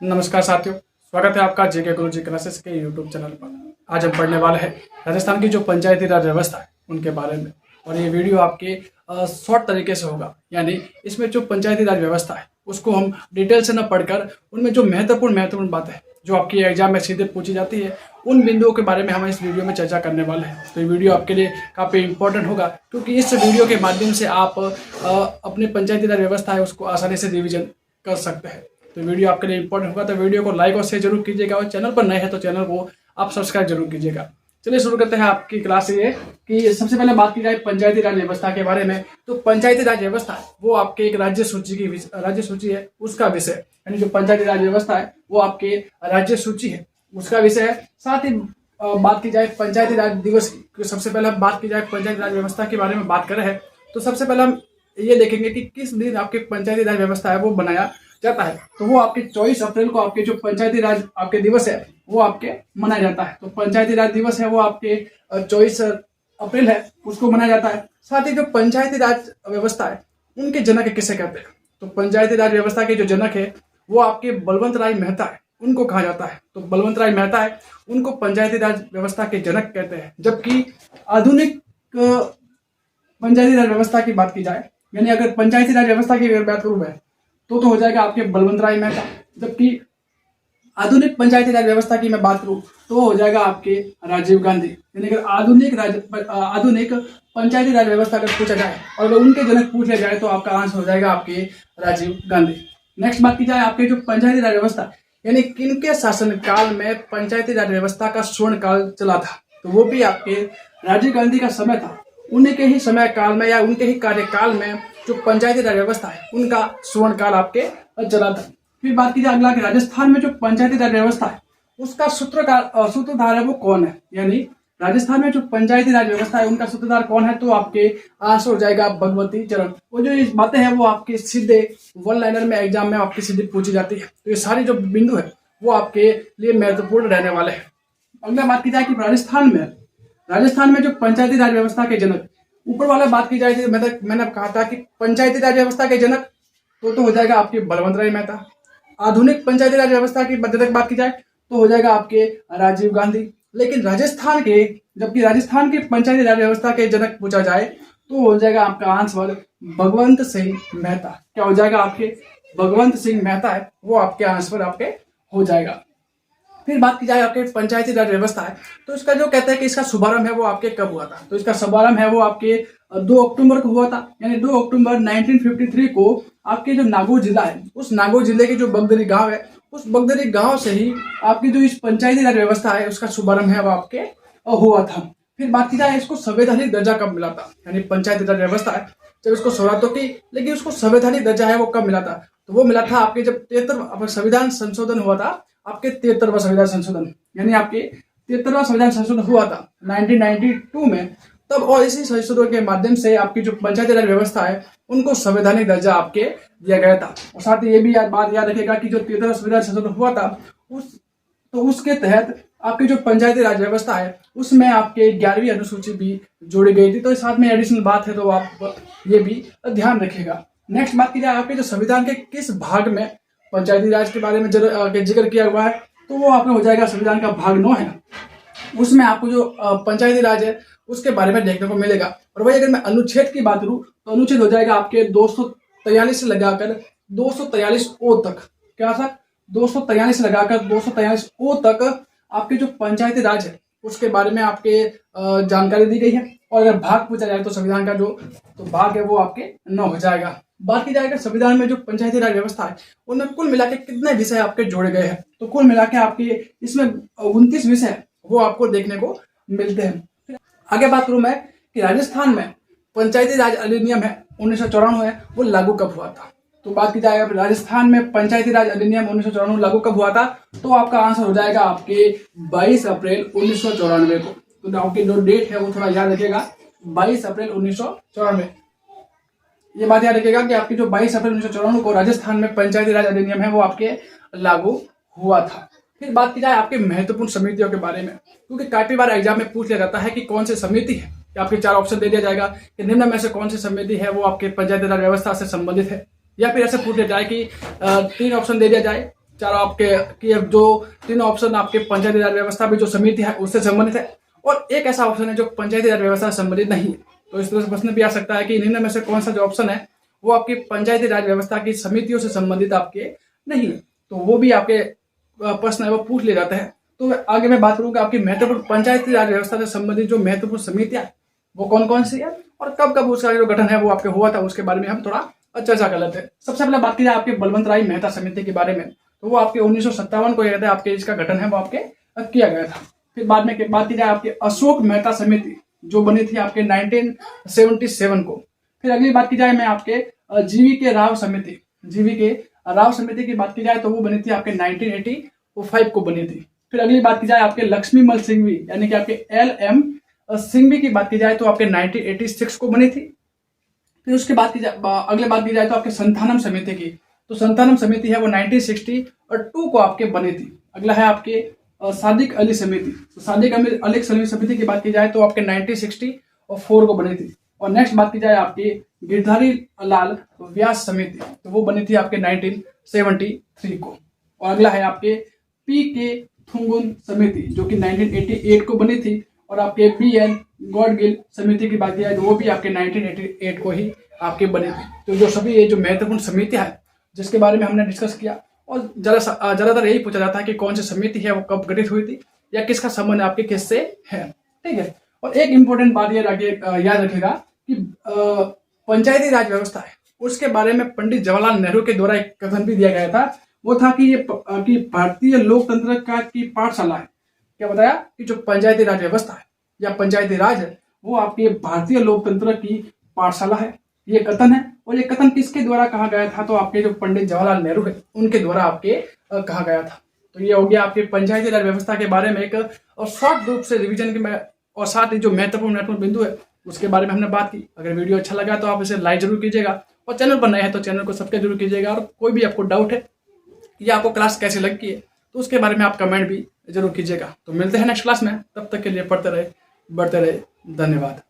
नमस्कार साथियों, स्वागत है आपका जेके गुरुजी क्लासेस के यूट्यूब चैनल पर। आज हम पढ़ने वाले हैं राजस्थान की जो पंचायती राज व्यवस्था है उनके बारे में। और ये वीडियो आपके शॉर्ट तरीके से होगा, यानी इसमें जो पंचायती राज व्यवस्था है उसको हम डिटेल से न पढ़कर उनमें जो महत्वपूर्ण बातें जो आपकी एग्जाम में सीधे पूछी जाती है उन बिंदुओं के बारे में हम इस वीडियो में चर्चा करने वाले हैं। तो ये वीडियो आपके लिए काफ़ी इंपॉर्टेंट होगा, क्योंकि इस वीडियो के माध्यम से आप अपनी पंचायती राज व्यवस्था है उसको आसानी से रिविजन कर सकते हैं। तो वीडियो आपके लिए इंपॉर्टेंट होगा, तो वीडियो को लाइक और शेयर जरूर कीजिएगा, और चैनल पर नए हैं तो चैनल को आप सब्सक्राइब जरूर कीजिएगा। चलिए शुरू करते हैं आपकी क्लास। ये कि सबसे पहले बात की जाए पंचायती राज व्यवस्था के बारे में, तो पंचायती राज व्यवस्था वो आपके एक राज्य सूची है उसका विषय, यानी जो पंचायती राज व्यवस्था है वो आपके राज्य सूची है उसका विषय है। साथ ही बात की जाए पंचायती राज दिवस की, सबसे पहले हम बात की जाए पंचायती राज व्यवस्था के बारे में बात कर रहे हैं, तो सबसे पहले हम ये देखेंगे कि किस दिन आपके पंचायती राज व्यवस्था है वो बनाया जाता है। तो वो आपके 24 अप्रैल को आपके जो पंचायती राज आपके दिवस है वो आपके मनाया जाता है। तो पंचायती राज दिवस है वो आपके 24 अप्रैल है उसको मनाया जाता है। साथ ही जो पंचायती राज व्यवस्था है उनके जनक किसे कहते हैं, तो पंचायती राज व्यवस्था के जो जनक है वो आपके बलवंत राय मेहता है, उनको कहा जाता है। तो बलवंत राय मेहता है, उनको पंचायती राज व्यवस्था के जनक कहते हैं। जबकि आधुनिक पंचायती राज व्यवस्था की बात की जाए, यानी अगर पंचायती राज व्यवस्था की बात करूं मैं तो हो जाएगा आपके बलवंत राय मेहता। जबकि आधुनिक पंचायती राज व्यवस्था की मैं बात करूं तो हो जाएगा आपके राजीव गांधी। यानी अगर आधुनिक पंचायती राज व्यवस्था अगर पूछा जाए और अगर उनके जनक पूछा जाए तो आपका आंसर हो जाएगा आपके राजीव गांधी। नेक्स्ट बात की जाए आपके जो पंचायती राज व्यवस्था, यानी किनके शासनकाल में पंचायती राज व्यवस्था का स्वर्ण काल चला था, तो वो भी आपके राजीव गांधी का समय था। उनके ही समय काल में या उनके ही कार्यकाल में जो पंचायती राज व्यवस्था है उनका स्वर्ण काल आपके चला था। फिर बात की जाए अगला कि राजस्थान में जो पंचायती राज व्यवस्था है उसका सूत्रधार है वो कौन है, यानी राजस्थान में जो पंचायती राज व्यवस्था है उनका सूत्रधार कौन है, तो आपके आंसर हो जाएगा भगवती चरण। वो जो इस बातें हैं वो आपके सीधे वन लाइनर में एग्जाम में आपकी सीधे पूछी जाती है। तो ये सारी जो बिंदु है वो आपके लिए महत्वपूर्ण रहने वाले हैं। अगला बात की जाए कि राजस्थान में जो पंचायती राज व्यवस्था के जनक, ऊपर वाला बात की जाए मैंने कहा था कि पंचायती राज व्यवस्था के जनक तो हो जाएगा आपके बलवंत राय मेहता। आधुनिक पंचायती राज व्यवस्था की जनक बात की जाए तो हो जाएगा आपके राजीव गांधी। लेकिन जबकि राजस्थान के पंचायती राज व्यवस्था के जनक पूछा जाए तो हो जाएगा आपका आंसर भगवंत सिंह मेहता। क्या हो जाएगा आपके भगवंत सिंह मेहता है वो आपके आंसर आपके हो जाएगा। फिर बात की जाए आपके पंचायती राज व्यवस्था है, तो इसका जो कहते हैं कि इसका शुभारंभ है वो आपके कब हुआ था, तो इसका शुभारंभ है वो आपके 2 अक्टूबर को हुआ था। यानी 2 अक्टूबर 1953 को आपके जो नागौर जिला है उस नागौर जिले के जो बगदरी गांव है उस बगदरी गांव से ही आपकी जो इस पंचायती राज व्यवस्था है उसका शुभारंभ है वो आपके हुआ था। फिर बात की जाए इसको संवैधानिक दर्जा कब मिला था, यानी पंचायती राज व्यवस्था है जब इसको शुरुआत तो की, लेकिन उसको संवैधानिक दर्जा है वो कब मिला था, तो वो मिला था आपके जब 73वां संविधान संशोधन हुआ था, आपके 73वां संविधान संशोधन, यानी आपके 73वां संविधान संशोधन हुआ था 1992 में तब। और इसी संशोधन के माध्यम से आपकी जो पंचायती राज व्यवस्था है उनको संवैधानिक दर्जा आपके दिया गया था। और साथ ही ये भी बात याद रखेगा कि जो 73वां संविधान संशोधन हुआ था उसके तहत आपकी जो पंचायती राज व्यवस्था है उसमें आपके 11वीं अनुसूची भी जोड़ी गई थी। तो साथ में एडिशनल बात है तो आप ये भी ध्यान रखिएगा। नेक्स्ट बात की जाए आपके जो संविधान के किस भाग में पंचायती राज के बारे में जिक्र किया हुआ है, तो वो आपका हो जाएगा संविधान का भाग 9 है, उसमें आपको जो पंचायती राज है उसके बारे में देखने को मिलेगा। और वही अगर मैं अनुच्छेद की बात करूं तो अनुच्छेद हो जाएगा आपके 243 से लगाकर 243 ओ तक। क्या सर 243 से लगाकर 243 ओ तक आपके जो पंचायती राज है उसके बारे में आपके जानकारी दी गई है। और अगर भाग पूछा जाए तो संविधान का जो तो भाग है वो आपके 9 हो जाएगा। बात की जाएगा संविधान में जो पंचायती राज व्यवस्था है उनमें कुल मिला के कितने विषय आपके जोड़े गए हैं, तो कुल मिला के आपके इसमें 29 विषय वो आपको देखने को मिलते हैं। आगे बात करूं मैं कि राजस्थान में पंचायती राज अधिनियम है 1994 है वो लागू कब हुआ था, तो बात की जाएगा राजस्थान में पंचायती राज अधिनियम 1994 लागू कब हुआ था, तो आपका आंसर हो जाएगा आपके 22 अप्रैल 1994 को। तो आपकी जो डेट है वो थोड़ा याद रखिएगा 22 अप्रैल 1994। ये बात याद रखिएगा कि आपकी जो 22 अप्रैल 1994 को राजस्थान में पंचायती राज अधिनियम है वो आपके लागू हुआ था। फिर बात की जाए आपके महत्वपूर्ण समितियों के बारे में, क्योंकि काफी बार एग्जाम में पूछ लिया जाता है कि कौन सी समिति है, आपके 4 ऑप्शन दे दिया जाएगा कि निम्न में से कौन सी समिति है वो आपके पंचायती राज व्यवस्था से संबंधित है, या फिर ऐसे पूछ लिया जाए कि 3 ऑप्शन दे दिया जाए चारों आपके कि अब जो तीनों ऑप्शन आपके पंचायती राज व्यवस्था भी जो समिति है उससे संबंधित है, और एक ऐसा ऑप्शन है जो पंचायती राज व्यवस्था से संबंधित नहीं है। तो इस तरह से प्रश्न भी आ सकता है कि निम्न में से कौन सा जो ऑप्शन है वो आपकी पंचायती राज व्यवस्था की समितियों से संबंधित आपके नहीं है। तो वो भी आपके प्रश्न है वो पूछ ले जाते हैं। तो आगे मैं बात करूंगा आपकी महत्वपूर्ण पंचायती राज व्यवस्था से संबंधित जो महत्वपूर्ण समितियां वो कौन कौन सी है और कब कब उसका जो गठन है वो आपके हुआ था, उसके बारे में हम थोड़ा चर्चा कर लेते हैं। सबसे पहले बात की जाए आपके बलवंत राय मेहता समिति के बारे में, तो वो आपके 1957 को कहते हैं आपके इसका गठन है वो आपके किया गया था। फिर बाद में बात की जाए आपके अशोक मेहता समिति जो बनी थी आपके 1977 को। फिर अगली बात की जाए मैं आपके जीवी के राव समिति, जीवी के राव समिति की बात की जाए तो वो बनी थी आपके 1985 को बनी थी। फिर अगली बात की जाए आपके लक्ष्मी मल सिंघवी यानी कि आपके LM सिंघवी की बात की जाए तो आपके 1986 को बनी थी। फिर उसके बाद की अगले बात की जाए तो आपके संथानम समिति की, तो संथानम समिति है वो 1962 को आपके बनी थी। अगला है आपके सादिक अली समिति, तो सादिक अली समिति की बात की जाए तो आपके 1964 को बनी थी। और नेक्स्ट बात की जाए आपकी गिरधारी लाल व्यास समिति, तो वो बनी थी आपके 1973 को। और अगला है आपके PK थुंगुन समिति जो कि 1988 को बनी थी। और आपके BN गॉडगिल समिति की बात की जाए तो वो भी आपके 1988 को ही आपके बने थे। तो जो सभी ये जो महत्वपूर्ण समितियां हैं जिसके बारे में हमने डिस्कस किया, और ज्यादातर यही पूछा जाता है कि कौन सी समिति है वो कब गठित हुई थी या किसका संबंध आपके किससे है, ठीक है। और एक इंपॉर्टेंट बात ये याद रखिएगा कि पंचायती राज व्यवस्था है उसके बारे में पंडित जवाहरलाल नेहरू के द्वारा एक कथन भी दिया गया था, वो था कि ये कि भारतीय लोकतंत्र का की पाठशाला है। क्या बताया कि जो पंचायती राज व्यवस्था है या पंचायती राज है वो आपके भारतीय लोकतंत्र की पाठशाला है, ये कथन है। और ये कथन किसके द्वारा कहा गया था, तो आपके जो पंडित जवाहरलाल नेहरू है उनके द्वारा आपके कहा गया था। तो ये हो गया आपके पंचायती राज व्यवस्था के बारे में एक और शॉर्ट रूप से रिवीजन के और साथ ही जो महत्वपूर्ण बिंदु है उसके बारे में हमने बात की। अगर वीडियो अच्छा लगा तो आप इसे लाइक जरूर कीजिएगा और चैनल पर नए हैं तो चैनल को सब्सक्राइब जरूर कीजिएगा। और कोई भी आपको डाउट है या आपको क्लास कैसी लगी है तो उसके बारे में आप कमेंट भी जरूर कीजिएगा। तो मिलते हैं नेक्स्ट क्लास में, तब तक के लिए पढ़ते रहे बढ़ते रहे। धन्यवाद।